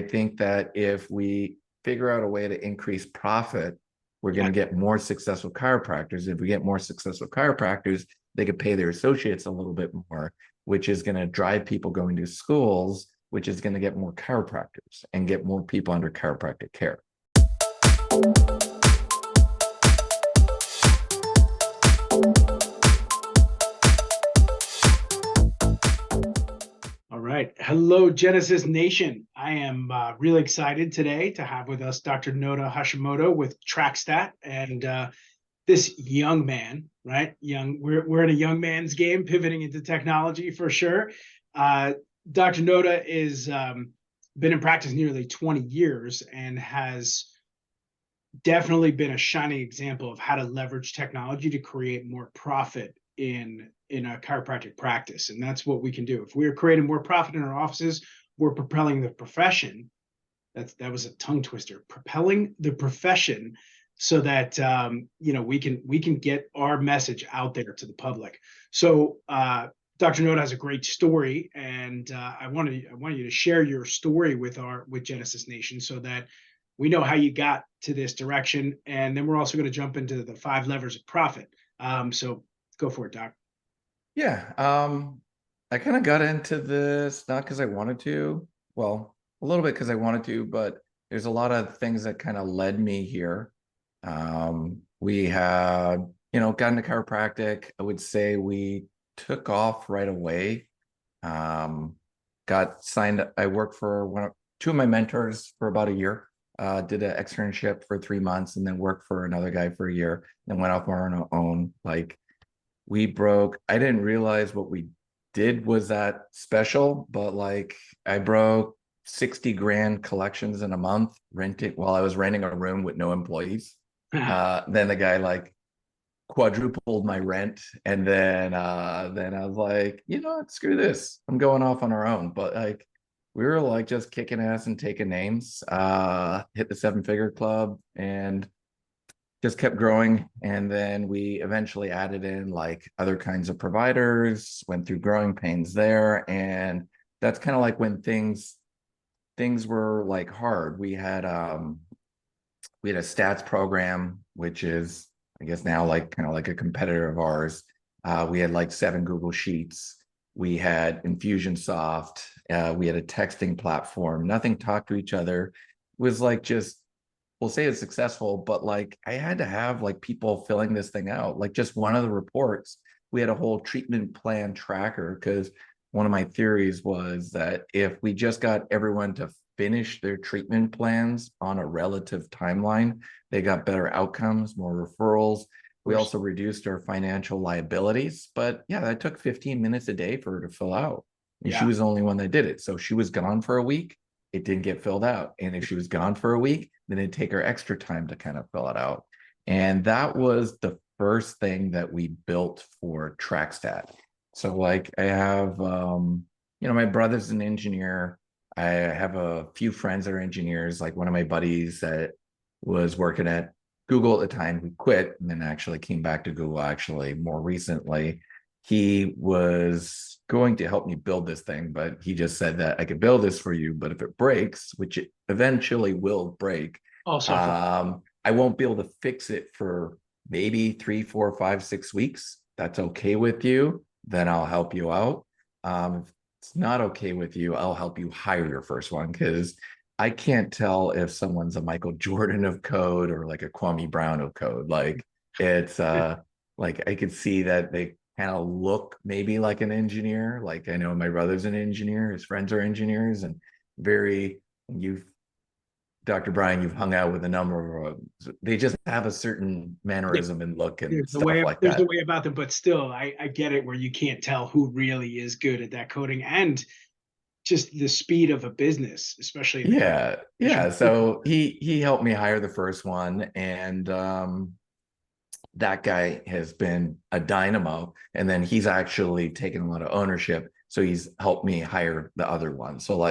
think that if we figure out a way to increase profit, we're going to get more successful chiropractors. If we get more successful chiropractors, they could pay their associates a little bit more, which is going to drive people going to schools, which is going to get more chiropractors and get more people under chiropractic care. All right. Hello, Genesis Nation. I am really excited today to have with us Dr. Naota Hashimoto with TrackStat. And this young man, right? We're in a young man's game, pivoting into technology for sure. Dr. Naota is been in practice nearly 20 years and has definitely been a shining example of how to leverage technology to create more profit in a chiropractic practice. And that's what we can do. If we're creating more profit in our offices, we're propelling the profession. That was a tongue twister. Propelling the profession so that we can get our message out there to the public. So Dr. Naota has a great story, and I want you to share your story with Genesis Nation so that we know how you got to this direction. And then we're also going to jump into the 5 levers of profit. So go for it, Doc. Yeah. I kind of got into this not because I wanted to, well, a little bit because I wanted to, but there's a lot of things that kind of led me here. We had, gotten to chiropractic. I would say we took off right away. Got signed. I worked for 2 of my mentors for about a year. Did an externship for 3 months and then worked for another guy for a year, then went off on our own. I didn't realize what we did was that special, but I broke 60 grand collections in a month while I was renting a room with no employees. Then the guy quadrupled my rent. And then I was like, what, screw this. I'm going off on our own. But we were just kicking ass and taking names, hit the 7-figure club and just kept growing. And then we eventually added in other kinds of providers, went through growing pains there. And that's kind of when things were hard. We had a stats program, which is, I guess now kind of a competitor of ours. We had 7 Google Sheets. We had Infusionsoft. We had a texting platform. Nothing talked to each other. It was we'll say it's successful, but I had to have people filling this thing out. Just one of the reports, we had a whole treatment plan tracker, because one of my theories was that if we just got everyone to finish their treatment plans on a relative timeline, they got better outcomes, more referrals. We also reduced our financial liabilities. But yeah, that took 15 minutes a day for her to fill out. And she was the only one that did it. So she was gone for a week, it didn't get filled out. And if she was gone for a week, then it'd take her extra time to kind of fill it out. And that was the first thing that we built for TrackStat. So I have, my brother's an engineer. I have a few friends that are engineers. One of my buddies that was working at Google at the time, who quit and then actually came back to Google actually more recently. He was going to help me build this thing, but he just said that I could build this for you, but if it breaks, which it eventually will break, I won't be able to fix it for maybe 3, 4, 5, 6 weeks. That's okay with you, then I'll help you out. If it's not okay with you, I'll help you hire your first one, because I can't tell if someone's a Michael Jordan of code or a Kwame Brown of code. It's I could see that they kind of look maybe like an engineer. I know my brother's an engineer, his friends are engineers, and Dr. Brian, you've hung out with a number of, they just have a certain mannerism and look and stuff like that. There's a way about them, but still, I get it where you can't tell who really is good at that coding and just the speed of a business, especially. So he helped me hire the first one, and that guy has been a dynamo, and then he's actually taken a lot of ownership, so he's helped me hire the other one. So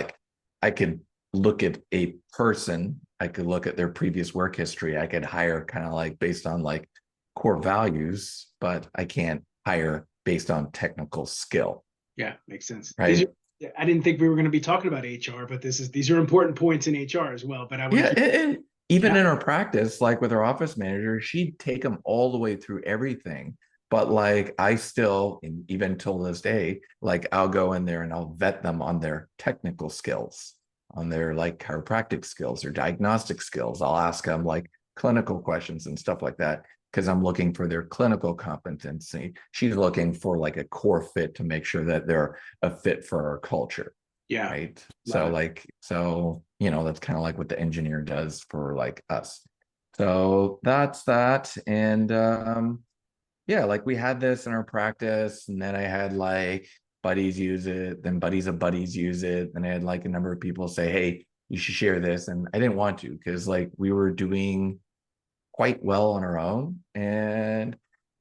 I could look at a person, I could look at their previous work history, I could hire kind of based on core values, but I can't hire based on technical skill. Yeah, makes sense. Right. Yeah, I didn't think we were going to be talking about HR, but these are important points in HR as well. But I want Yeah, to keep, and even yeah, in our practice, like with our office manager, she'd take them all the way through everything. But like I still, and even till this day, like I'll go in there and I'll vet them on their technical skills, on their like chiropractic skills or diagnostic skills. I'll ask them like clinical questions and stuff like that because I'm looking for their clinical competency. She's looking for like a core fit to make sure that they're a fit for our culture. yeah, Right. love So it. like, so, that's kind of like what the engineer does for like us. So that's that. And yeah, like we had this in our practice, and then I had like buddies use it, then buddies of buddies use it. And I had like a number of people say, hey, you should share this. And I didn't want to because like we were doing quite well on our own. And,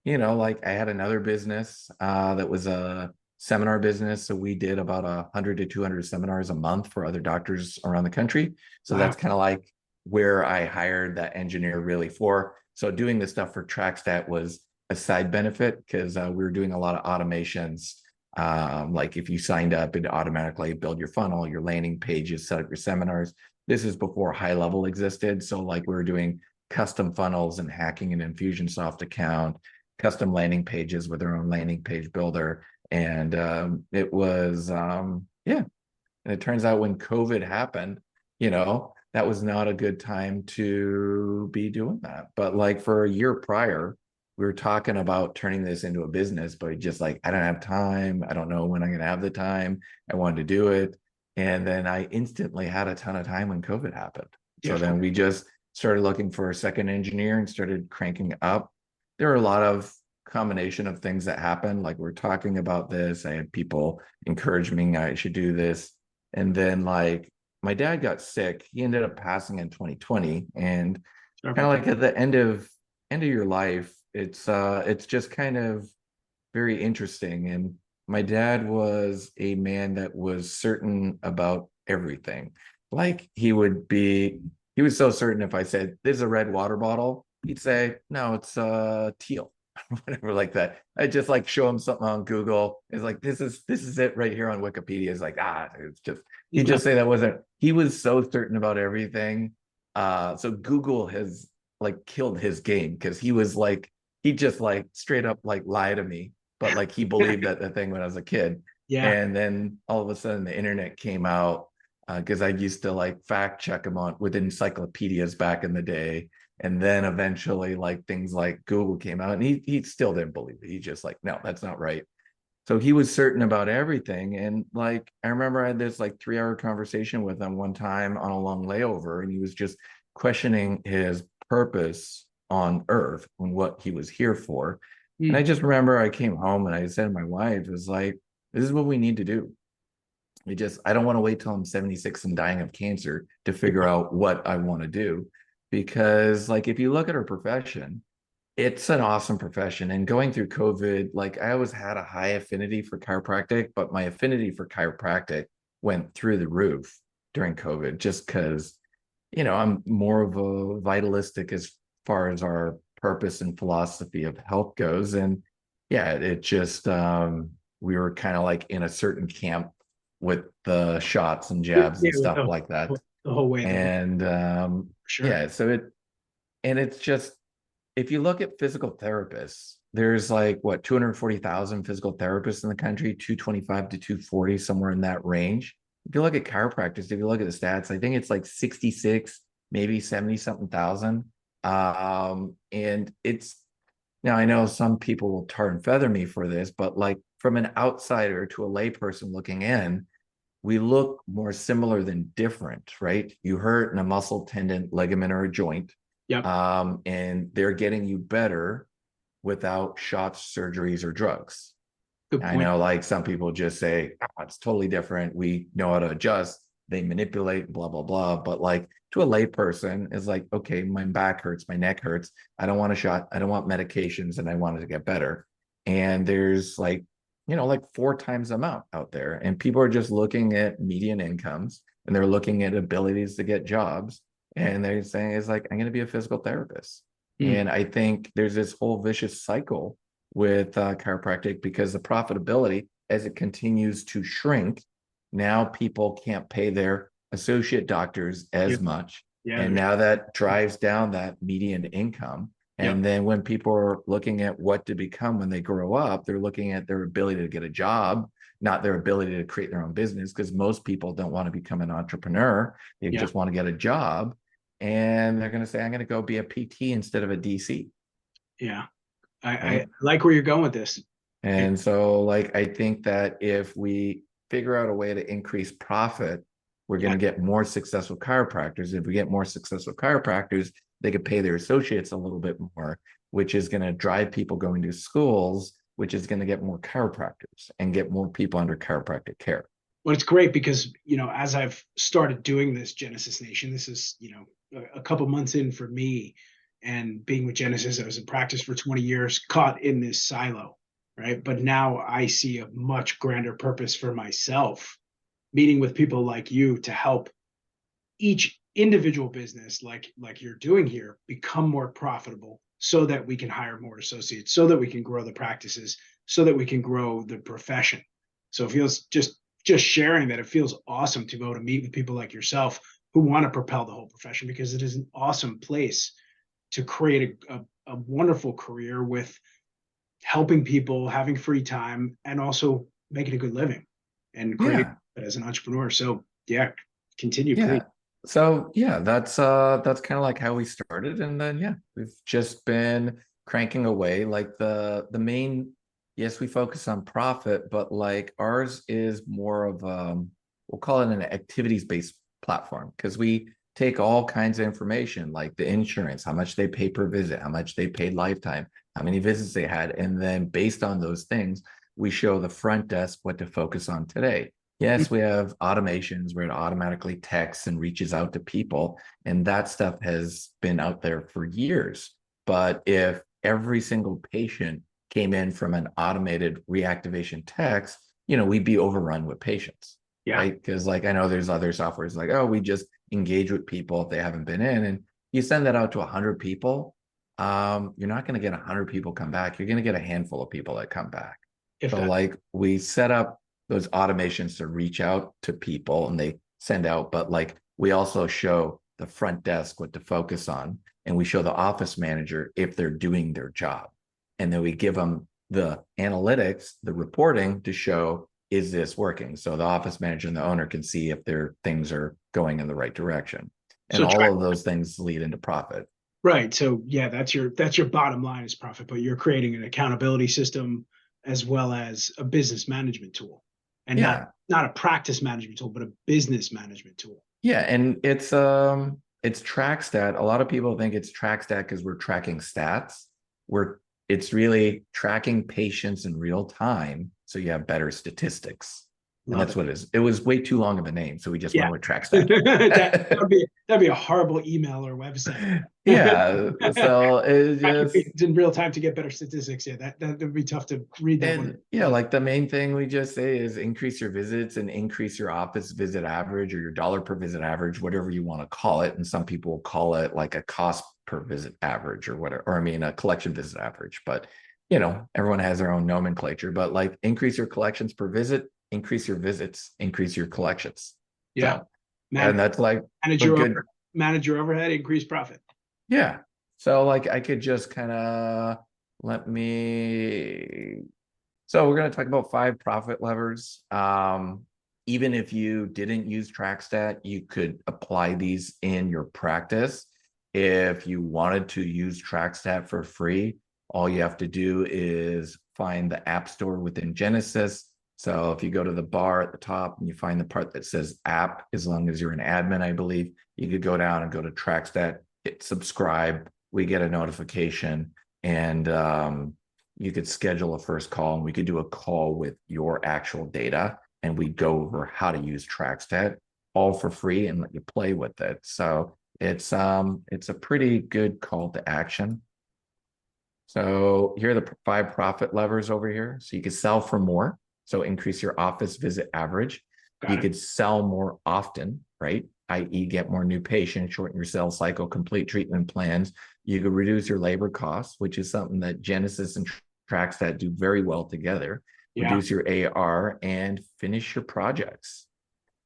like I had another business that was a seminar business. So we did about 100 to 200 seminars a month for other doctors around the country. So Wow. that's kind of like where I hired that engineer really for. So doing this stuff for TrackStat was a side benefit because we were doing a lot of automations. Like if you signed up, it automatically build your funnel, your landing pages, set up your seminars. This is before high level existed. So like we were doing custom funnels and hacking an Infusionsoft account, custom landing pages with their own landing page builder. And it was, yeah. And it turns out when COVID happened, that was not a good time to be doing that. But like for a year prior, we were talking about turning this into a business, but just like, I don't have time. I don't know when I'm going to have the time. I wanted to do it. And then I instantly had a ton of time when COVID happened. Yeah. So then we just started looking for a second engineer and started cranking up. There were a lot of combination of things that happened. Like we're talking about this. I had people encourage me I should do this. And then like my dad got sick. He ended up passing in 2020. And Sorry kind about of that. like at the end of your life, it's just kind of very interesting. And my dad was a man that was certain about everything. Like he was so certain if I said, "This is a red water bottle," he'd say, "No, it's teal." Whatever like that. I just like show him something on Google. It's like this is it right here on Wikipedia. It's like, it's just he'd Yeah. just say that wasn't he was so certain about everything. So Google has like killed his game because he just like straight up like lie to me, but like he believed that the thing when I was a kid. Yeah. And then all of a sudden the internet came out because I used to like fact check him on with encyclopedias back in the day. And then eventually like things like Google came out and he still didn't believe it. He just like, no, that's not right. So he was certain about everything. And like I remember I had this like 3 hour conversation with him one time on a long layover, and he was just questioning his purpose on earth and what he was here for. And I Mm. just remember I came home and I said to my wife, it was like, this is what we need to do. I don't want to wait till I'm 76 and dying of cancer to figure out what I want to do. Because like if you look at our profession, it's an awesome profession. And going through COVID, like I always had a high affinity for chiropractic, but my affinity for chiropractic went through the roof during COVID just because, I'm more of a vitalistic as far as our purpose and philosophy of health goes. And yeah, it just, we were kind of like in a certain camp with the shots and jabs Yeah, and with stuff like that. the whole way, And sure. yeah, it's just, if you look at physical therapists, there's like what 240,000 physical therapists in the country, 225 to 240, somewhere in that range. If you look at chiropractors, if you look at the stats, I think it's like 66, maybe 70 something thousand. And it's now I know some people will tar and feather me for this, but like from an outsider to a layperson looking in, we look more similar than different, right? You hurt in a muscle, tendon, ligament, or a joint, Yep. and they're getting you better without shots, surgeries, or drugs. Good I point. know, like some people just say, it's totally different. We know how to adjust. They manipulate, blah, blah, blah. But like to a layperson, is like, okay, my back hurts, my neck hurts. I don't want a shot. I don't want medications, and I wanted to get better. And there's like, like 4 times the amount out there. And people are just looking at median incomes and they're looking at abilities to get jobs. And they're saying, it's like, I'm going to be a physical therapist. Mm. And I think there's this whole vicious cycle with chiropractic because the profitability as it continues to shrink Now people can't pay their associate doctors Yep. as much. Yeah. And now that drives down that median income. Yep. And then when people are looking at what to become when they grow up, they're looking at their ability to get a job, not their ability to create their own business, because most people don't want to become an entrepreneur. They Yep. just want to get a job. And they're going to say, I'm going to go be a PT instead of a DC. Yeah. I Right. like where you're going with this. And And so, like, I think that if we figure out a way to increase profit, we're going yeah, to get more successful chiropractors. If we get more successful chiropractors, they could pay their associates a little bit more, which is going to drive people going to schools, which is going to get more chiropractors and get more people under chiropractic care. well, it's great because, as I've started doing this Genesis Nation, this is, a couple months in for me, and being with Genesis, I was in practice for 20 years, caught in this silo, right? But now I see a much grander purpose for myself, meeting with people like you to help each individual business, like you're doing here, become more profitable so that we can hire more associates, so that we can grow the practices, so that we can grow the profession. So it feels just sharing that, it feels awesome to be able to meet with people like yourself who want to propel the whole profession, because it is an awesome place to create a wonderful career with helping people, having free time, and also making a good living and creating Yeah. as an entrepreneur. So yeah, continue, please. Yeah. So yeah, that's kind of like how we started. And then yeah, we've just been cranking away. Like the main, yes, we focus on profit, but like ours is more of we'll call it an activities-based platform, because we take all kinds of information like the insurance, how much they pay per visit, how much they paid lifetime, how many visits they had, and then based on those things, we show the front desk what to focus on today. Yes, we have automations where it automatically texts and reaches out to people, and that stuff has been out there for years. But if every single patient came in from an automated reactivation text, we'd be overrun with patients, Yeah. right? Because like I know there's other softwares like, oh, we just engage with people if they haven't been in, and you send that out to 100 people, you're not going to get 100 people come back. You're going to get a handful of people that come back. If So that. like we set up those automations to reach out to people and they send out, but like we also show the front desk what to focus on, and we show the office manager if they're doing their job. And then we give them the analytics, the reporting to show, is this working? So the office manager and the owner can see if their things are going in the right direction. And So all of those things lead into profit. right. So yeah, that's your bottom line is profit, but you're creating an accountability system as well as a business management tool, and not Yeah. not a practice management tool, but a business management tool. Yeah, and it's TrackStat. A lot of people think it's TrackStat because we're tracking stats. We're It's really tracking patients in real time, so you have better statistics. And Love that's it. what it is. It was way too long of a name, so we just Yeah. went with That'd TrackStat. be a horrible email or website. Yeah, so it's Track your just patients in real time to get better statistics. Yeah, that would be tough to read that one. and yeah, like the main thing we just say is increase your visits and increase your office visit average or your dollar per visit average, whatever you want to call it. And some people will call it like a cost per visit average or whatever, or I mean, a collection visit average. But, everyone has their own nomenclature, but like increase your collections per visit, increase your visits, increase your collections. Yeah. So, Man, and that's like manage a your good, manage your overhead, increase profit. yeah. So like I could just kind of let me so we're going to talk about 5 profit levers. Even if you didn't use TrackStat, you could apply these in your practice. If you wanted to use TrackStat for free, all you have to do is find the App Store within Genesis. So if you go to the bar at the top and you find the part that says app, as long as you're an admin, I believe, you could go down and go to TrackStat, hit subscribe. We get a notification, and you could schedule a first call, and we could do a call with your actual data, and we go over how to use TrackStat all for free and let you play with it. So it's a pretty good call to action. So here are the 5 profit levers over here. So you could sell for more. So increase your office visit average. Got You it. could sell more often, right? i.e., get more new patients, shorten your sales cycle, complete treatment plans. You could reduce your labor costs, which is something that Genesis and TrackStat do very well together. Yeah. Reduce your AR and finish your projects.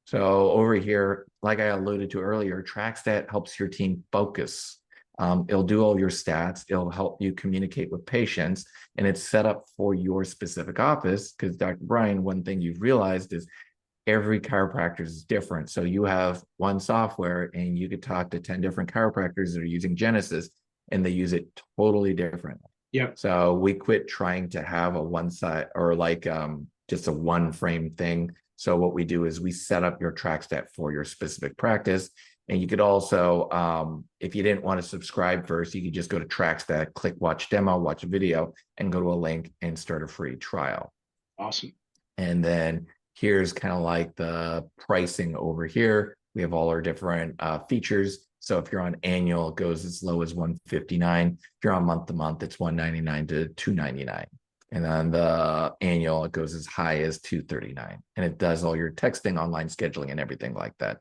So over here, like I alluded to earlier, TrackStat helps your team focus. It'll do all your stats. It'll help you communicate with patients, and it's set up for your specific office. Because Dr. Brian, one thing you've realized is every chiropractor is different. So you have one software, and you could talk to 10 different chiropractors that are using Genesis, and they use it totally different. Yep. So we quit trying to have a one side or like just a one frame thing. So what we do is we set up your track stat for your specific practice. And you could also, if you didn't want to subscribe first, you could just go to TrackStat, click watch demo, watch a video, and go to a link and start a free trial. Awesome. And then here's kind of like the pricing over here. We have all our different features. So if you're on annual, it goes as low as 159. If you're on month to month, it's 199 to 299. And on the annual, it goes as high as 239. And it does all your texting, online scheduling, and everything like that.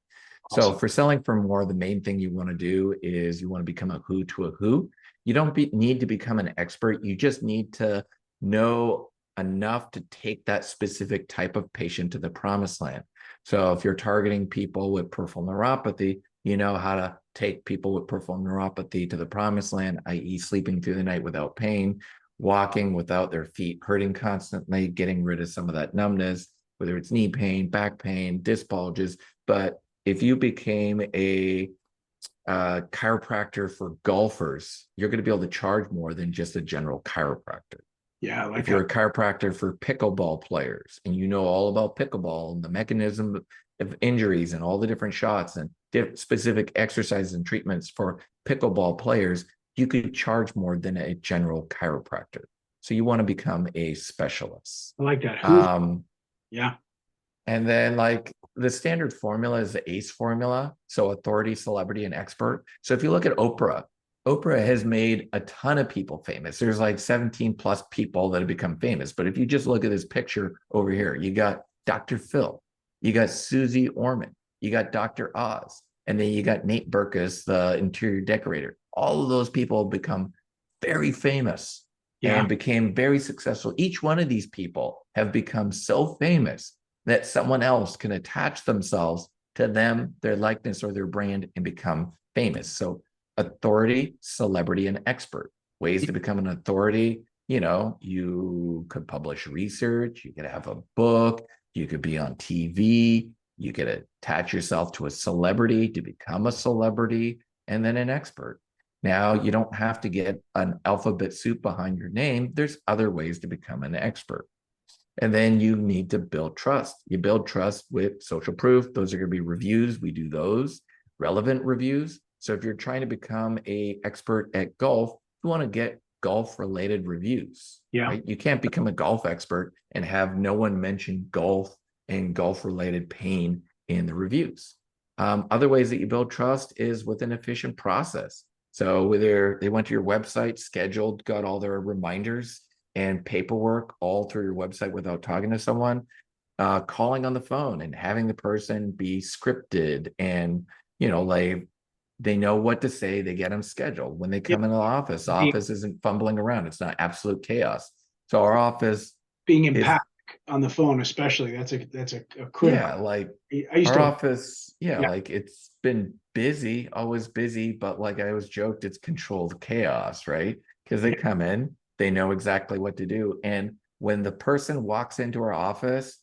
So Awesome. for selling for more, the main thing you want to do is you want to become a who to a who. You don't need to become an expert. You just need to know enough to take that specific type of patient to the promised land. So if you're targeting people with peripheral neuropathy, you know how to take people with peripheral neuropathy to the promised land, i.e. sleeping through the night without pain, walking without their feet hurting constantly, getting rid of some of that numbness, whether it's knee pain, back pain, disc bulges. But if you became a chiropractor for golfers, you're going to be able to charge more than just a general chiropractor. Yeah, I like If you're that. a chiropractor for pickleball players and you know all about pickleball and the mechanism of injuries and all the different shots and specific exercises and treatments for pickleball players, you could charge more than a general chiropractor. So you want to become a specialist. I like that. Who? Um, Yeah. and then like the standard formula is the ACE formula. So authority, celebrity, and expert. So if you look at Oprah, Oprah has made a ton of people famous. There's like 17 plus people that have become famous. But if you just look at this picture over here, you got Dr. Phil, you got Susie Orman, you got Dr. Oz, and then you got Nate Berkus, the interior decorator. All of those people have become very famous Yeah. and became very successful. Each one of these people have become so famous that someone else can attach themselves to them, their likeness, or their brand and become famous. So authority, celebrity, and expert. Ways to become an authority, you could publish research, you could have a book, you could be on TV, you could attach yourself to a celebrity to become a celebrity, and then an expert. Now, you don't have to get an alphabet soup behind your name. There's other ways to become an expert. And then you need to build trust. You build trust with social proof. Those are going to be reviews. We do those relevant reviews. So if you're trying to become an expert at golf, you want to get golf related reviews, Yeah. right? You can't become a golf expert and have no one mention golf and golf related pain in the reviews. Other ways that you build trust is with an efficient process. So whether they went to your website, scheduled, got all their reminders and paperwork all through your website without talking to someone, calling on the phone and having the person be scripted and, like they know what to say, they get them scheduled. When they Yep. come into the office isn't fumbling around. It's not absolute chaos. So our office Being is, empathic on the phone, especially, that's a critical. yeah, like I used our to. office, yeah, Yeah. like it's been busy, always busy, but like I always joked, it's controlled chaos, right? Because they come in, they know exactly what to do. And when the person walks into our office,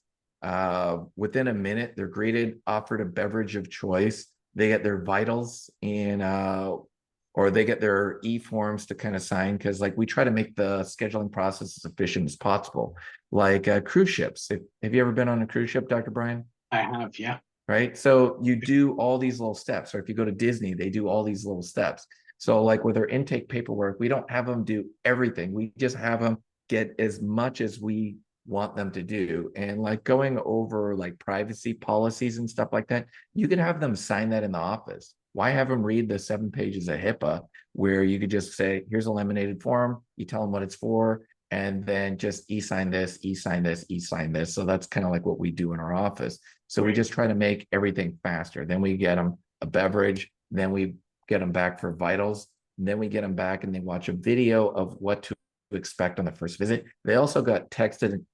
within a minute, they're greeted, offered a beverage of choice. They get their vitals in, or they get their e-forms to kind of sign because like we try to make the scheduling process as efficient as possible. Like cruise ships. Have you ever been on a cruise ship, Dr. Brian? I have. Yeah. Right? So you do all these little steps. Or if you go to Disney, they do all these little steps. So like with our intake paperwork, we don't have them do everything. We just have them get as much as we want them to do. And like going over like privacy policies and stuff like that, you can have them sign that in the office. Why have them read the 7 pages of HIPAA where you could just say, here's a laminated form, you tell them what it's for, and then just e-sign this, e-sign this, e-sign this. So that's kind of like what we do in our office. So we just try to make everything faster. Then we get them a beverage, then we get them back for vitals, and then we get them back and they watch a video of what to expect on the first visit. They also got texted and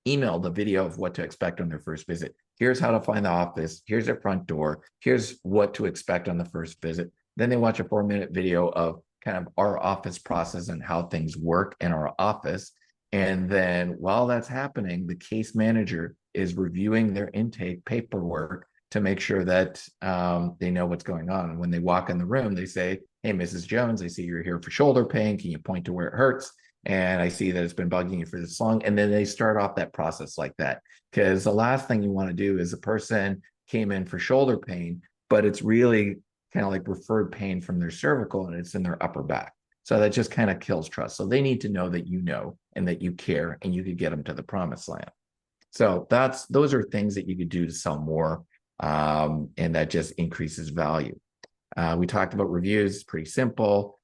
emailed a video of what to expect on their first visit. Here's how to find the office. Here's their front door. Here's what to expect on the first visit. Then they watch a 4-minute video of kind of our office process and how things work in our office. And then while that's happening, the case manager is reviewing their intake paperwork to make sure that they know what's going on. And when they walk in the room, they say, "Hey, Mrs. Jones, I see you're here for shoulder pain. Can you point to where it hurts? And I see that it's been bugging you for this long." And then they start off that process like that. Because the last thing you want to do is a person came in for shoulder pain, but it's really kind of like referred pain from their cervical and it's in their upper back. So that just kind of kills trust. So they need to know that you know and that you care and you could get them to the promised land. So those are things that you could do to sell more, and that just increases value. We talked about reviews, it's pretty simple.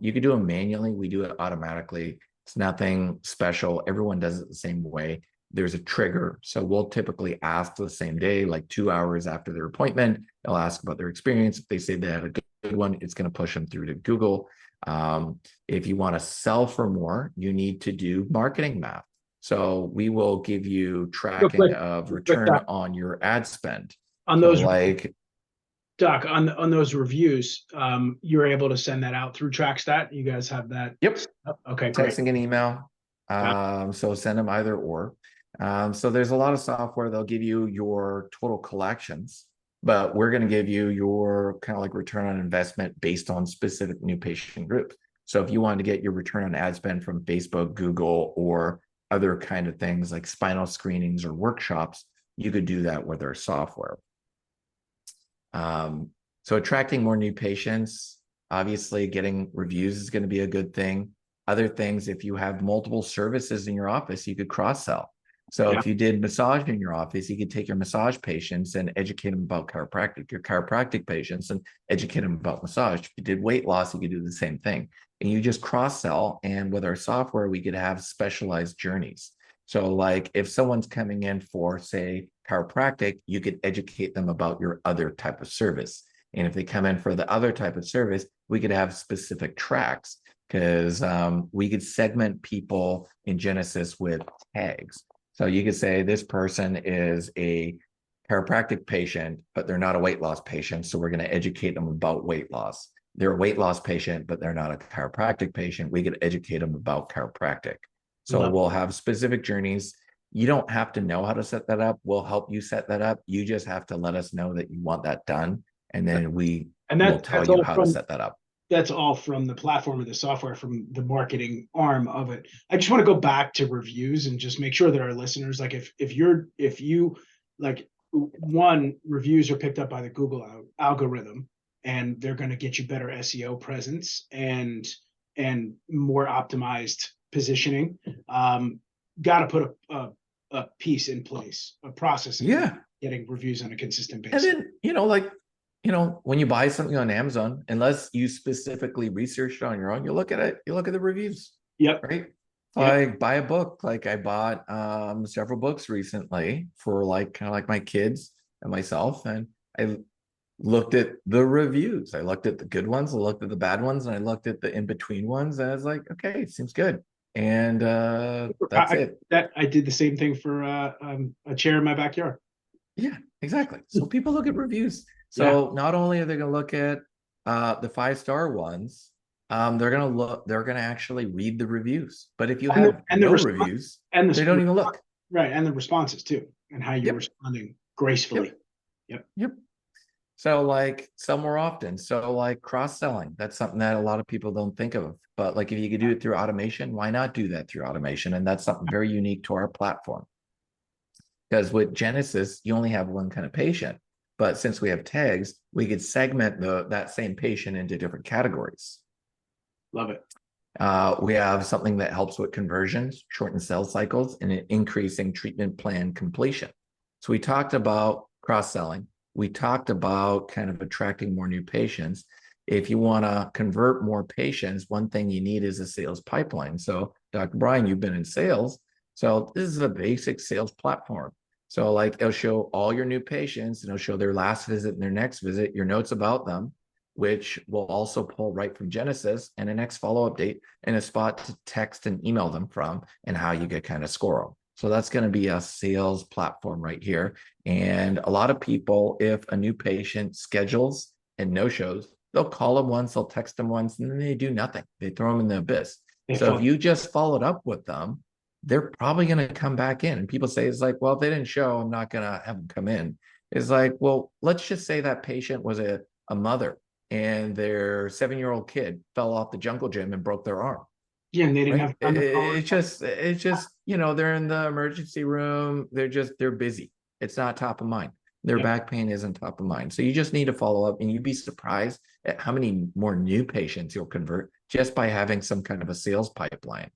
You could do them manually. We do it automatically. It's nothing special. Everyone does it the same way. There's a trigger. So we'll typically ask the same day, like 2 hours after their appointment. They'll ask about their experience. If they say they had a good one, it's going to push them through to Google. If you want to sell for more, you need to do marketing math. So we will give you tracking of return on your ad spend. On so those, like Doc, on those reviews, you're able to send that out through TrackStat. You guys have that? Yep. Okay, great. Texting and email. So send them either or. So there's a lot of software. They'll give you your total collections, but we're going to give you your kind of like return on investment based on specific new patient groups. So if you wanted to get your return on ad spend from Facebook, Google, or other kind of things like spinal screenings or workshops, you could do that with our software. So attracting more new patients, obviously getting reviews is going to be a good thing. Other things, if you have multiple services in your office, you could cross-sell. So if you did massage in your office, you could take your massage patients and educate them about chiropractic, your chiropractic patients and educate them about massage. If you did weight loss, you could do the same thing. And you just cross-sell. And with our software, we could have specialized journeys. So like if someone's coming in for, say, chiropractic, you could educate them about your other type of service. And if they come in for the other type of service, we could have specific tracks because we could segment people in Genesis with tags. So you could say this person is a chiropractic patient, but they're not a weight loss patient. So we're going to educate them about weight loss. They're a weight loss patient, but they're not a chiropractic patient. We could educate them about chiropractic. So we'll have specific journeys. You don't have to know how to set that up. We'll help you set that up. You just have to let us know that you want that done. And then we will tell you how to set that up. That's all from the platform of the software, from the marketing arm of it. I just want to go back to reviews and just make sure that our listeners, like if you like, one, reviews are picked up by the Google algorithm and they're going to get you better SEO presence and more optimized positioning. Got to put a piece in place, a process in getting reviews on a consistent basis. And then, when you buy something on Amazon, unless you specifically researched it on your own, you look at it, you look at the reviews. Yep. Right. Like buy a book. Like I bought several books recently for like kind of like my kids and myself. And I looked at the reviews. I looked at the good ones, I looked at the bad ones, and I looked at the in-between ones. And I was like, okay, it seems good. And that's it. I did the same thing for a chair in my backyard. Yeah, exactly. So people look at reviews. So not only are they going to look at the 5-star ones, they're going to actually read the reviews. But if you have no reviews, they don't even look. Right, and the responses too, and how you're responding gracefully. Yep. So like sell more often. So like cross-selling, that's something that a lot of people don't think of. But like if you could do it through automation, why not do that through automation? And that's something very unique to our platform. Because with Genesis, you only have one kind of patient. But since we have tags, we could segment that same patient into different categories. Love it. We have something that helps with conversions, shorten sales cycles, and increasing treatment plan completion. So we talked about cross-selling. We talked about kind of attracting more new patients. If you want to convert more patients, one thing you need is a sales pipeline. So Dr. Brian, you've been in sales. So this is a basic sales platform. So like it'll show all your new patients and it'll show their last visit and their next visit, your notes about them, which will also pull right from Genesis, and a next follow-up date and a spot to text and email them from, and how you get kind of score them. So that's going to be a sales platform right here. And a lot of people, if a new patient schedules and no shows, they'll call them once, they'll text them once, and then they do nothing. They throw them in the abyss. They So if felt you just followed up with them, they're probably going to come back in. And people say, it's like, well, if they didn't show, I'm not going to have them come in. It's like, well, let's just say that patient was a mother and their 7-year-old kid fell off the jungle gym and broke their arm, yeah, and they didn't right? have time to follow it. It's just, they're in the emergency room. They're busy. It's not top of mind. Their Yeah. back pain isn't top of mind. So you just need to follow up, and you'd be surprised at how many more new patients you'll convert just by having some kind of a sales pipeline.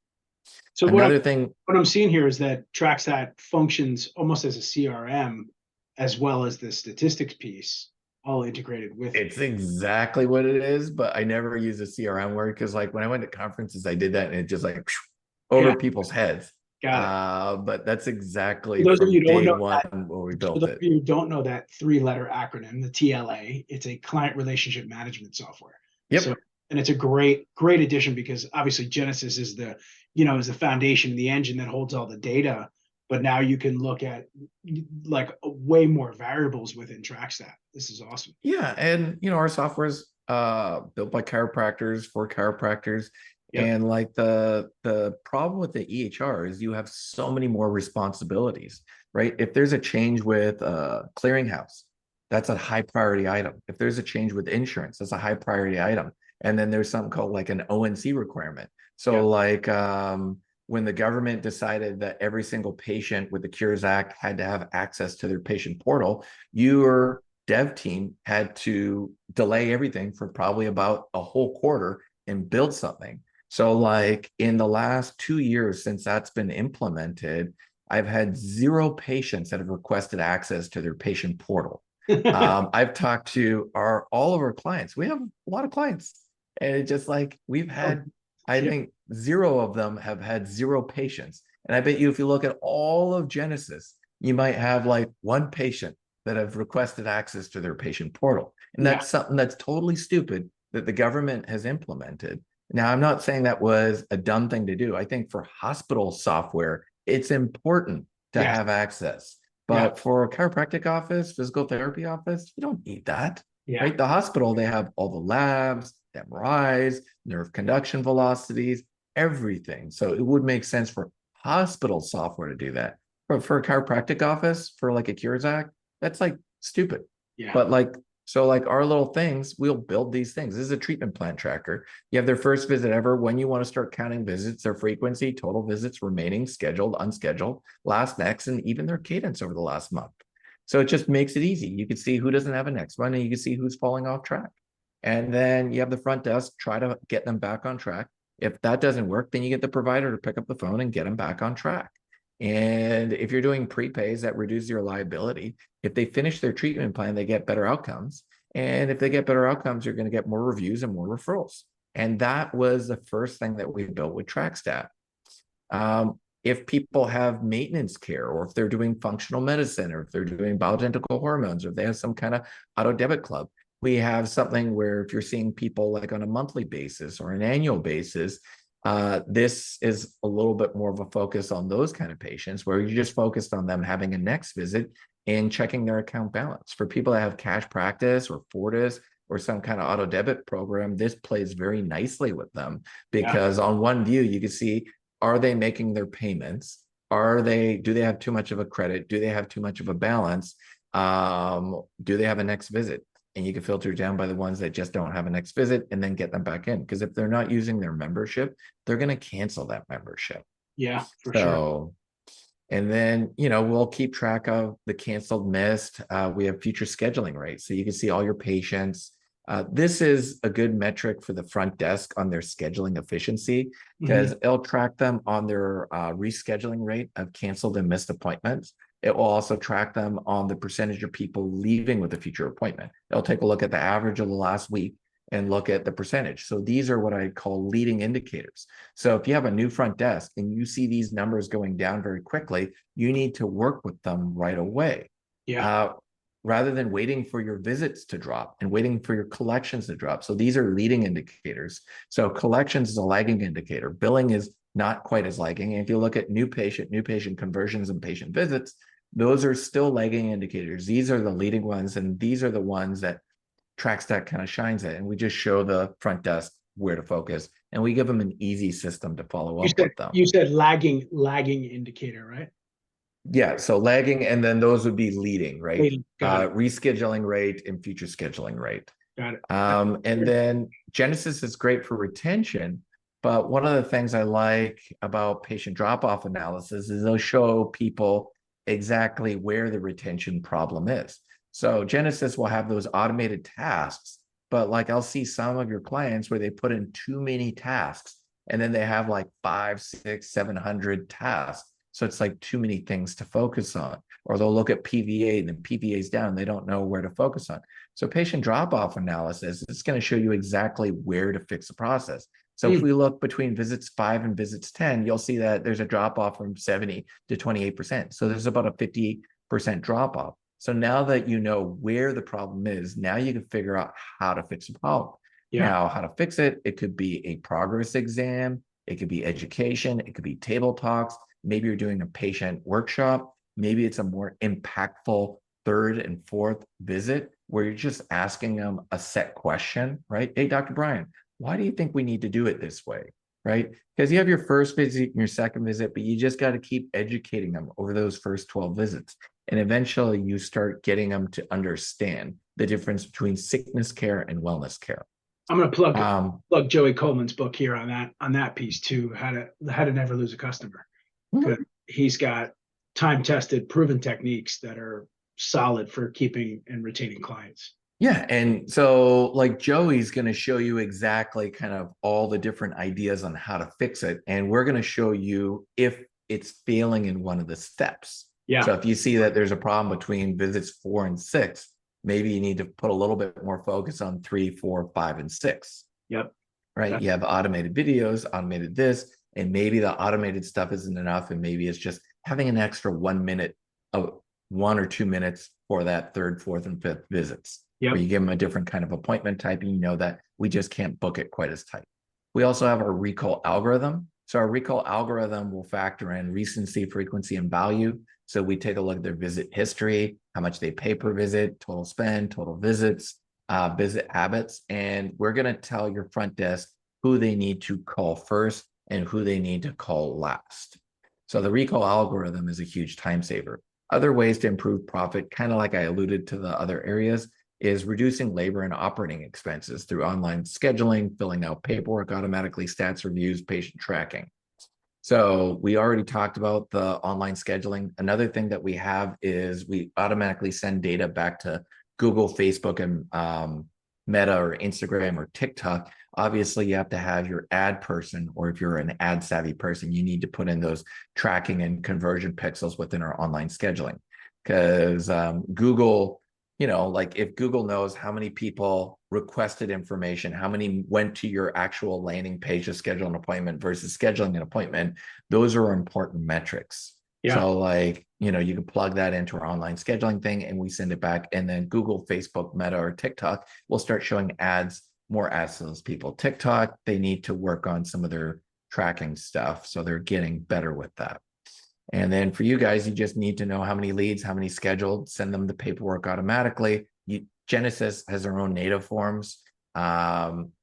So Another thing, what I'm seeing here is that TrackStat functions almost as a CRM as well as the statistics piece, all integrated with it. it's exactly what it is, but I never use a CRM word because, like, when I went to conferences, I did that and it just like Yeah, over people's heads. got it. But that's For exactly those of you from who don't day know one that, when we for built those of it. you who don't know that three-letter acronym, the TLA, it's a client relationship management software. So, Yep. and it's a great addition because obviously Genesis is is the foundation, the engine that holds all the data. But now you can look at like way more variables within TrackStat. This is awesome. Yeah, and our software is built by chiropractors for chiropractors. Yep. And like the problem with the EHR is you have so many more responsibilities, right? If there's a change with clearinghouse, that's a high priority item. If there's a change with insurance, that's a high priority item. And then there's something called like an ONC requirement. So Yep. like when the government decided that every single patient with the Cures Act had to have access to their patient portal, your dev team had to delay everything for probably about a whole quarter and build something. So, like in the last 2 years since that's been implemented, I've had 0 patients that have requested access to their patient portal. I've talked to all of our clients. We have a lot of clients, and it's just like we've had, I Yeah. think 0 of them have had 0 patients. And I bet you, if you look at all of Genesis, you might have like 1 patient that have requested access to their patient portal. And Yeah. that's something that's totally stupid that the government has implemented. Now, I'm not saying that was a dumb thing to do. I think for hospital software, it's important to Yeah. have access. Yeah. But for a chiropractic office, physical therapy office, you don't need that, Yeah. right? The hospital, they have all the labs, MRIs, nerve conduction velocities, everything. So it would make sense for hospital software to do that. But for a chiropractic office, for like a Cures Act, that's like stupid. Yeah. But like, so like our little things, we'll build these things. This is a treatment plan tracker. You have their first visit ever. When you want to start counting visits, their frequency, total visits, remaining, scheduled, unscheduled, last, next, and even their cadence over the last month. So it just makes it easy. You can see who doesn't have a next one, and you can see who's falling off track. And then you have the front desk try to get them back on track. If that doesn't work, then you get the provider to pick up the phone and get them back on track. And if you're doing prepays, that reduces your liability. If they finish their treatment plan, they get better outcomes. And if they get better outcomes, you're going to get more reviews and more referrals. And that was the first thing that we built with TrackStat. If people have maintenance care, or if they're doing functional medicine, or if they're doing bioidentical hormones, or if they have some kind of auto debit club, we have something where if you're seeing people like on a monthly basis or an annual basis, this is a little bit more of a focus on those kind of patients where you just focused on them having a next visit and checking their account balance. For people that have cash practice or Fortis or some kind of auto debit program, this plays very nicely with them Yeah. because on one view, you can see, are they making their payments? Do they have too much of a credit? Do they have too much of a balance? Do they have a next visit? And you can filter down by the ones that just don't have a next visit and then get them back in. Because if they're not using their membership, they're going to cancel that membership. Yeah, for sure. So, and then, we'll keep track of the canceled, missed. We have future scheduling, right? So you can see all your patients. This is a good metric for the front desk on their scheduling efficiency because it'll track them on their rescheduling rate of canceled and missed appointments. It will also track them on the percentage of people leaving with a future appointment. It'll take a look at the average of the last week and look at the percentage. So these are what I call leading indicators. So if you have a new front desk and you see these numbers going down very quickly, you need to work with them right away. Yeah. Rather than waiting for your visits to drop and waiting for your collections to drop. So these are leading indicators. So collections is a lagging indicator. Billing is not quite as lagging. And if you look at new patient conversions and patient visits, those are still lagging indicators. These are the leading ones, and these are the ones that TrackStat kind of shines at. And we just show the front desk where to focus, and we give them an easy system to follow up with them. You said lagging indicator, right? Yeah, so lagging, and then those would be leading, right? Leading. Got it. Rescheduling rate and future scheduling rate. Got it. And then Genesis is great for retention, but one of the things I like about patient drop-off analysis is they'll show people exactly where the retention problem is. So Genesis will have those automated tasks, but like I'll see some of your clients where they put in too many tasks, and then they have like 500, 600, 700 tasks. So it's like too many things to focus on. Or they'll look at PVA and then PVA's down. They don't know where to focus on. So patient drop-off analysis is going to show you exactly where to fix the process. So if we look between visits 5 and visits 10, you'll see that there's a drop-off from 70 to 28%. So there's about a 50% drop-off. So now that you know where the problem is, now you can figure out how to fix the problem. Yeah. Now, how to fix it, it could be a progress exam, it could be education, it could be table talks. Maybe you're doing a patient workshop. Maybe it's a more impactful third and fourth visit where you're just asking them a set question, right? Hey, Dr. Brian, why do you think we need to do it this way, right? Because you have your first visit and your second visit, but you just got to keep educating them over those first 12 visits. And eventually you start getting them to understand the difference between sickness care and wellness care. I'm going to plug Joey Coleman's book here on that piece too, how to never lose a customer. Mm-hmm. He's got time-tested, proven techniques that are solid for keeping and retaining clients. Yeah, and so like Joey's going to show you exactly kind of all the different ideas on how to fix it, and we're going to show you if it's failing in one of the steps. Yeah. So if you see that there's a problem between visits 4 and 6, maybe you need to put a little bit more focus on 3, 4, 5, and 6. Yep. Right. That's... You have automated videos, automated this. And maybe the automated stuff isn't enough. And maybe it's just having an extra 1 minute of 1 or 2 minutes for that third, fourth, and fifth visits. Yep. Where you give them a different kind of appointment type, and you know that we just can't book it quite as tight. We also have our recall algorithm. So our recall algorithm will factor in recency, frequency, and value. So we take a look at their visit history, how much they pay per visit, total spend, total visits, visit habits. And we're going to tell your front desk who they need to call first and who they need to call last. So the recall algorithm is a huge time saver. Other ways to improve profit, kind of like I alluded to the other areas, is reducing labor and operating expenses through online scheduling, filling out paperwork automatically, stats reviews, patient tracking. So we already talked about the online scheduling. Another thing that we have is we automatically send data back to Google, Facebook, and Meta or Instagram or TikTok. Obviously, you have to have your ad person, or if you're an ad savvy person, you need to put in those tracking and conversion pixels within our online scheduling. Because Google, you know, like if Google knows how many people requested information, how many went to your actual landing page to schedule an appointment versus scheduling an appointment, those are important metrics. Yeah. So like, you know, you can plug that into our online scheduling thing and we send it back, and then Google, Facebook, Meta, or TikTok will start showing ads, more ads to those people. TikTok, they need to work on some of their tracking stuff. So they're getting better with that. And then for you guys, you just need to know how many leads, how many scheduled, send them the paperwork automatically. Genesis has their own native forms.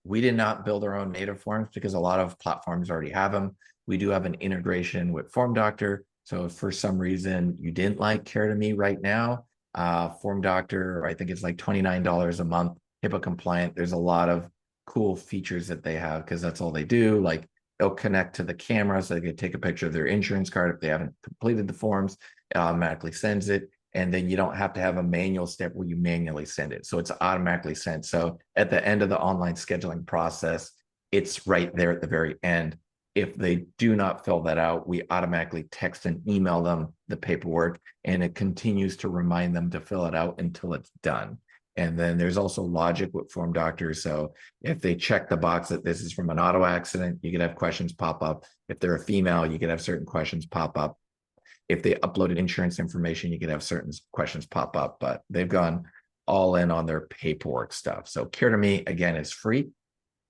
We did not build our own native forms because a lot of platforms already have them. We do have an integration with Form Doctor. So if for some reason you didn't like Care to Me right now, Form Doctor, I think it's like $29 a month, HIPAA compliant. There's a lot of cool features that they have because that's all they do. Like they'll connect to the camera so they can take a picture of their insurance card. If they haven't completed the forms, it automatically sends it. And then you don't have to have a manual step where you manually send it. So it's automatically sent. So at the end of the online scheduling process, it's right there at the very end. If they do not fill that out, we automatically text and email them the paperwork, and it continues to remind them to fill it out until it's done. And then there's also logic with Form Doctors. So if they check the box that this is from an auto accident, you could have questions pop up. If they're a female, you could have certain questions pop up. If they uploaded insurance information, you could have certain questions pop up, but they've gone all in on their paperwork stuff. So Care to Me, again, is free.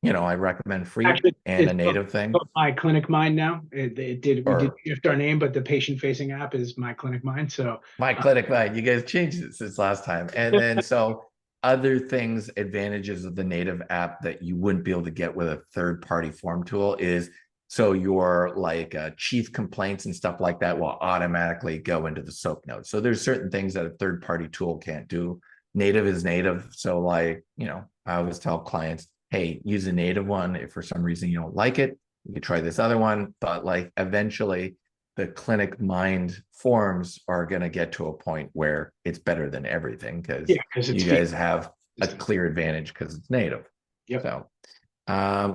I recommend free Actually, and it's a native thing. called My Clinic Mind now. We did Or shift our name, but the patient facing app is My Clinic Mind. So My uh, Clinic Mind. You guys changed it since last time. And then so other things, advantages of the native app that you wouldn't be able to get with a third-party form tool is so your like chief complaints and stuff like that will automatically go into the SOAP notes. So there's certain things that a third-party tool can't do. Native is native. So like, I always tell clients, hey, use a native one. If for some reason you don't like it, you can try this other one. But like eventually the clinic mind forms are going to get to a point where it's better than everything because yeah, because it's you feed guys have a system. clear advantage because it's native. Yep. So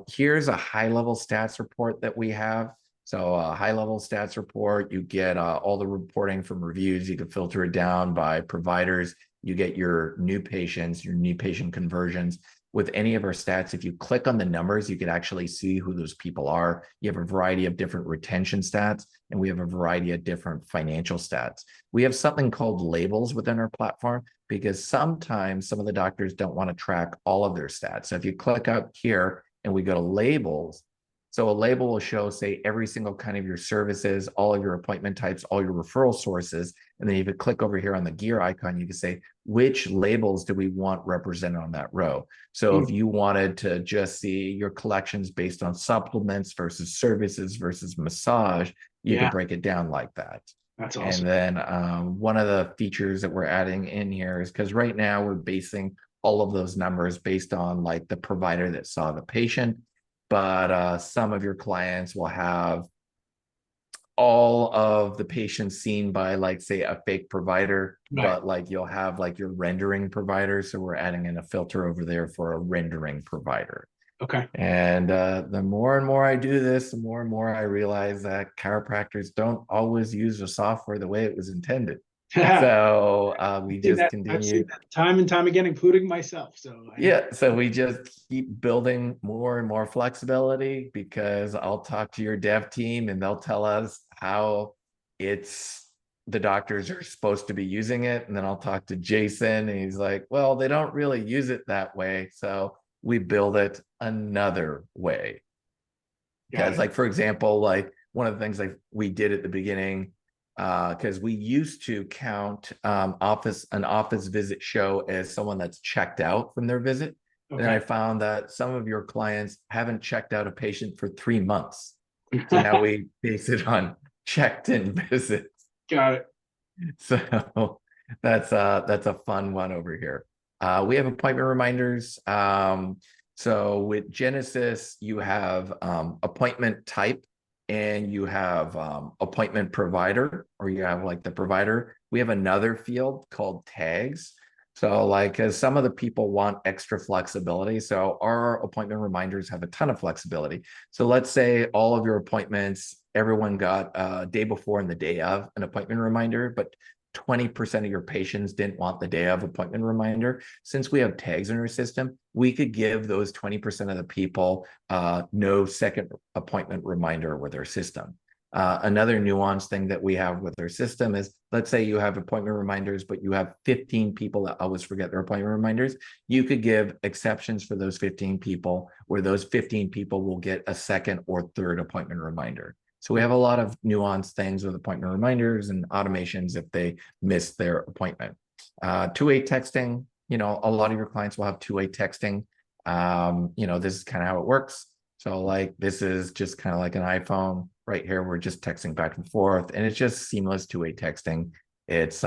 here's a high level stats report that we have. So a high level stats report, you get all the reporting from reviews. You can filter it down by providers. You get your new patients, your new patient conversions. With any of our stats, if you click on the numbers, you can actually see who those people are. You have a variety of different retention stats, and we have a variety of different financial stats. We have something called labels within our platform because sometimes some of the doctors don't want to track all of their stats. So if you click up here and we go to labels, so a label will show, say, every single kind of your services, all of your appointment types, all your referral sources. And then if you click over here on the gear icon, you can say, which labels do we want represented on that row? So Mm, if you wanted to just see your collections based on supplements versus services versus massage, you could yeah, break it down like that. that's And awesome. then one of the features that we're adding in here is because right now we're basing all of those numbers based on like the provider that saw the patient. But some of your clients will have all of the patients seen by like say a fake provider, Right. but like you'll have like your rendering provider. So we're adding in a filter over there for a rendering provider. Okay. And the more and more I do this, the more and more I realize that chiropractors don't always use the software the way it was intended. So we just I've seen continue. that time and time again, including myself. So I know. Yeah, so we just keep building more and more flexibility because I'll talk to your dev team and they'll tell us how it's the doctors are supposed to be using it. And then I'll talk to Jason and he's like, well, they don't really use it that way. So we build it another way. Got Because, it. like, for example, like one of the things like we did at the beginning, because we used to count an office visit show as someone that's checked out from their visit. And Okay. I found that some of your clients haven't checked out a patient for 3 months. So now we base it on checked in visits. Got it. So that's a fun one over here. We have appointment reminders. So with Genesis, you have appointment type and you have appointment provider, or you have like the provider. We have another field called tags. So like, as some of the people want extra flexibility. So our appointment reminders have a ton of flexibility. So let's say all of your appointments, everyone got day before and the day of an appointment reminder, but 20% of your patients didn't want the day of appointment reminder. Since we have tags in our system, we could give those 20% of the people no second appointment reminder with our system. Another nuanced thing that we have with our system is, let's say you have appointment reminders, but you have 15 people that always forget their appointment reminders. You could give exceptions for those 15 people, where those 15 people will get a second or third appointment reminder. So we have a lot of nuanced things with appointment reminders and automations if they miss their appointment. Two-way texting, a lot of your clients will have two-way texting. This is kind of how it works. So like this is just kind of like an iPhone right here. We're just texting back and forth, and it's just seamless two-way texting. It's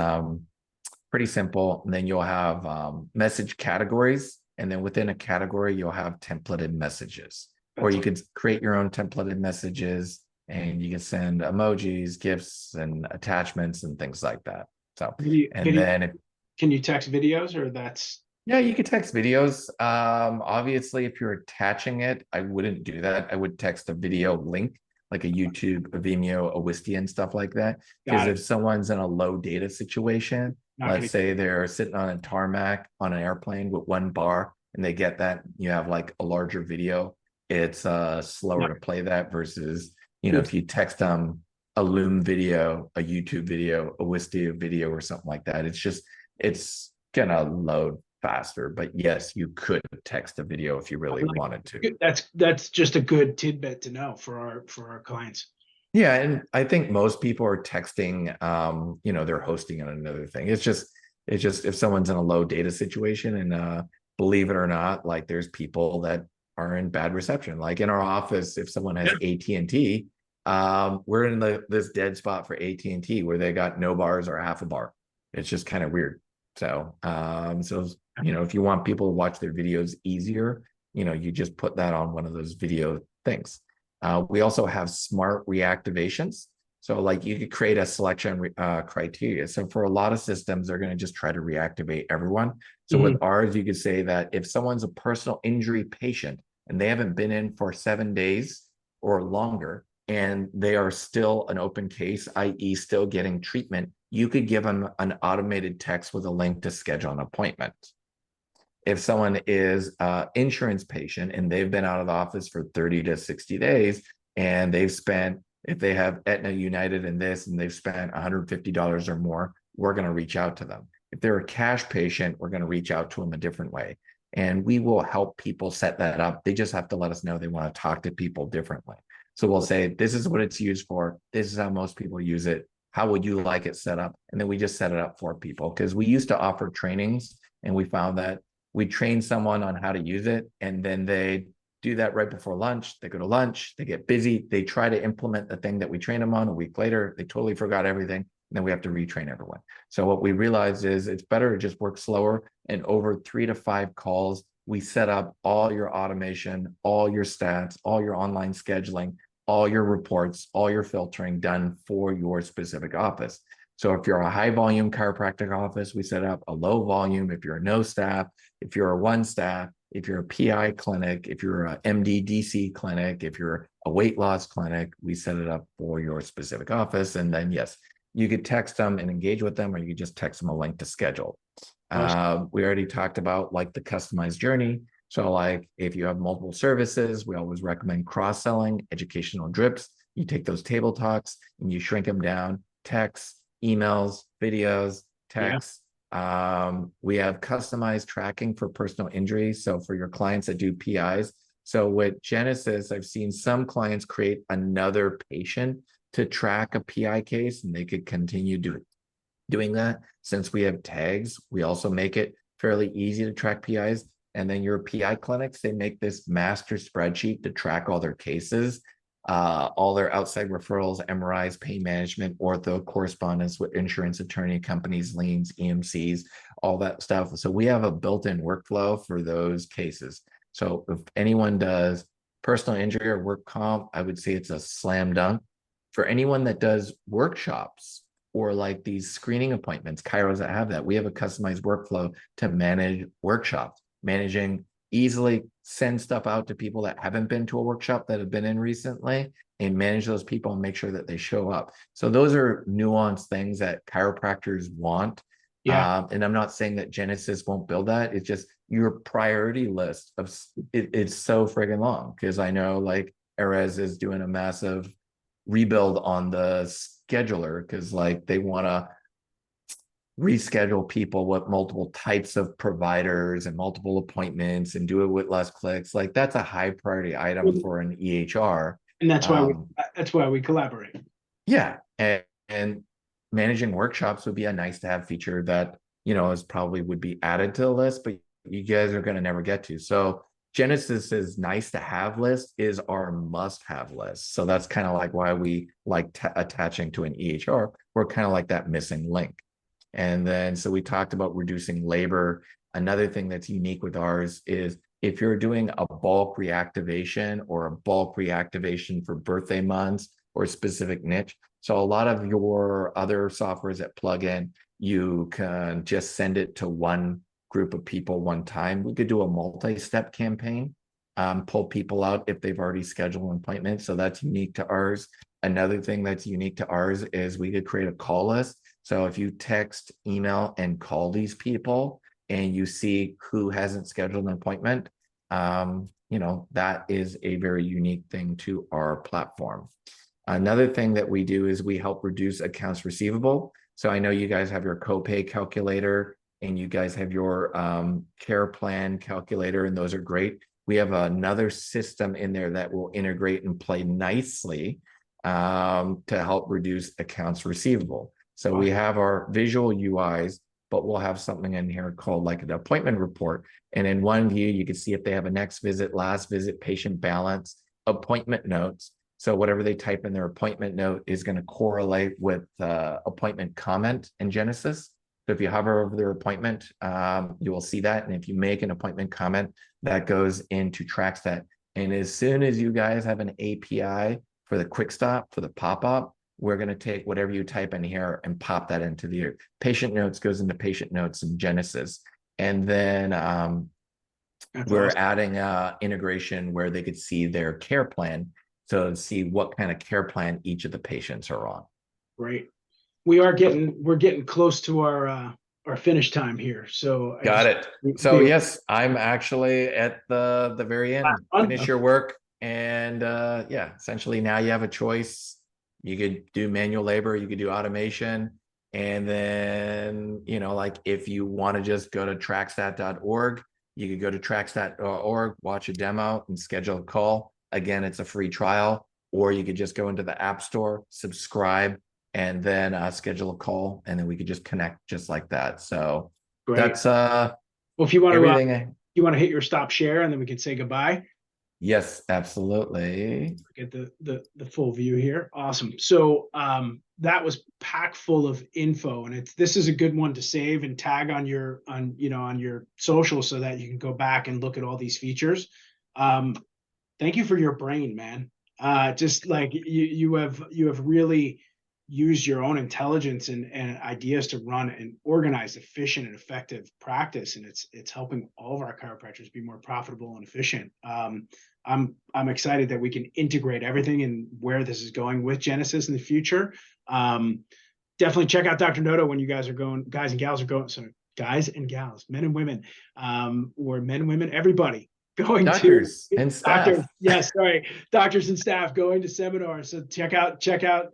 pretty simple. And then you'll have message categories, and then within a category, you'll have templated messages, or That's you could create your own templated messages, and you can send emojis, gifs, and attachments, and things like that. So, and video. then if Can you text videos or that's yeah, you could text videos. Obviously, if you're attaching it, I wouldn't do that. I would text a video link, like a YouTube, a Vimeo, a Wistia, and stuff like that. Because got it? if someone's in a low data situation, Not let's gonna. say they're sitting on a tarmac on an airplane with one bar, and they get that, you have like a larger video, it's slower Not to play that versus, good. if you text them a Loom video, a YouTube video, a Wistia video, or something like that, it's gonna load faster. But yes, you could text a video if you really wanted to. That's just a good tidbit to know for our clients. Yeah, and I think most people are texting, they're hosting on another thing. It's just if someone's in a low data situation, and believe it or not, like there's people that are in bad reception. Like in our office, if someone has AT&T, we're in this dead spot for AT&T where they got no bars or half a bar. It's just kind of weird. So if you want people to watch their videos easier, you just put that on one of those video things. We also have smart reactivations. So like you could create a selection criteria. So for a lot of systems, they're going to just try to reactivate everyone. So with ours, you could say that if someone's a personal injury patient and they haven't been in for 7 days or longer, and they are still an open case, i.e. still getting treatment, you could give them an automated text with a link to schedule an appointment. If someone is an insurance patient and they've been out of the office for 30 to 60 days and if they have Aetna, United, and this, and they've spent $150 or more, we're going to reach out to them. If they're a cash patient, we're going to reach out to them a different way. And we will help people set that up. They just have to let us know they want to talk to people differently. So we'll say, this is what it's used for. This is how most people use it. How would you like it set up? And then we just set it up for people, because we used to offer trainings and we found that we train someone on how to use it, and then they do that right before lunch. They go to lunch, they get busy, they try to implement the thing that we train them on. A week later, they totally forgot everything, and then we have to retrain everyone. So what we realized is it's better to just work slower, and over 3 to 5 calls, we set up all your automation, all your stats, all your online scheduling, all your reports, all your filtering done for your specific office. So if you're a high volume chiropractic office, we set up a low volume. If you're a no staff, if you're a 1 staff, if you're a PI clinic, if you're a MD/DC clinic, if you're a weight loss clinic, we set it up for your specific office. And then, yes, you could text them and engage with them, or you could just text them a link to schedule. We already talked about like the customized journey. So like if you have multiple services, we always recommend cross-selling, educational drips. You take those table talks and you shrink them down, text, emails, videos, texts. We have customized tracking for personal injury. So for your clients that do PIs. So with Genesis, I've seen some clients create another patient to track a PI case, and they could continue doing that. Since we have tags, we also make it fairly easy to track PIs. And then your PI clinics, they make this master spreadsheet to track all their cases, all their outside referrals, MRIs, pain management, ortho, correspondence with insurance attorney companies, liens, EMCs, all that stuff. So we have a built-in workflow for those cases. So if anyone does personal injury or work comp, I would say it's a slam dunk. For anyone that does workshops or like these screening appointments, chiros that have that, we have a customized workflow to manage workshops, managing easily send stuff out to people that haven't been to a workshop that have been in recently, and manage those people and make sure that they show up. So those are nuanced things that chiropractors want. And I'm not saying that Genesis won't build that. It's just your priority list of it's so friggin' long, because I know like Erez is doing a massive rebuild on the scheduler, because like they want to reschedule people with multiple types of providers and multiple appointments and do it with less clicks. Like that's a high priority item for an EHR. And that's why we collaborate. Yeah. And managing workshops would be a nice to have feature that, is probably would be added to the list, but you guys are going to never get to. So Genesis's nice to have list is our must have list. So that's kind of like why we like attaching to an EHR. We're kind of like that missing link. And then, so we talked about reducing labor. Another thing that's unique with ours is if you're doing a bulk reactivation or a bulk reactivation for birthday months or a specific niche. So a lot of your other softwares that plug in, you can just send it to one group of people one time. We could do a multi-step campaign, pull people out if they've already scheduled an appointment. So that's unique to ours. Another thing that's unique to ours is we could create a call list. So if you text, email, and call these people and you see who hasn't scheduled an appointment, that is a very unique thing to our platform. Another thing that we do is we help reduce accounts receivable. So I know you guys have your copay calculator. and you guys have your care plan calculator, and those are great. We have another system in there that will integrate and play nicely to help reduce accounts receivable. So we have our visual UIs, but we'll have something in here called like an appointment report. And in one view, you can see if they have a next visit, last visit, patient balance, appointment notes. So whatever they type in their appointment note is going to correlate with appointment comment in Genesis. So if you hover over their appointment, you will see that. And if you make an appointment comment, that goes into TrackStat. And as soon as you guys have an API for the quick stop, for the pop-up, we're going to take whatever you type in here and pop that into the patient notes, goes into patient notes in Genesis. And then we're adding integration where they could see their care plan. So to see what kind of care plan each of the patients are on. Great. We're getting close to our finish time here. So got it. So yes, I'm actually at the very end. Finish your work, and yeah, essentially now you have a choice. You could do manual labor, you could do automation, and then like if you want to just go to trackstat.org, you could go to trackstat.org, watch a demo, and schedule a call. Again, it's a free trial, or you could just go into the App Store, subscribe, and then schedule a call, and then we could just connect just like that. So great. That's well, if you want everything. You want to hit your stop share, and then we can say goodbye. Yes, absolutely. Get the full view here. Awesome. So that was packed full of info, and this is a good one to save and tag on your social so that you can go back and look at all these features. Thank you for your brain, man. Just like you have really used your own intelligence and ideas to run an organized, efficient, and effective practice, and it's helping all of our chiropractors be more profitable and efficient. I'm excited that we can integrate everything and where this is going with Genesis in the future. Definitely check out Dr. Naota when you guys are going, guys and gals are going. So guys and gals, men and women, or men and women, everybody. Going doctors to and staff. Doctors and staff going to seminars. So check out,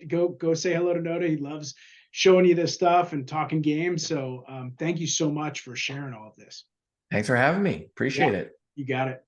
go say hello to Naota. He loves showing you this stuff and talking games. So thank you so much for sharing all of this. Thanks for having me. Appreciate it. You got it.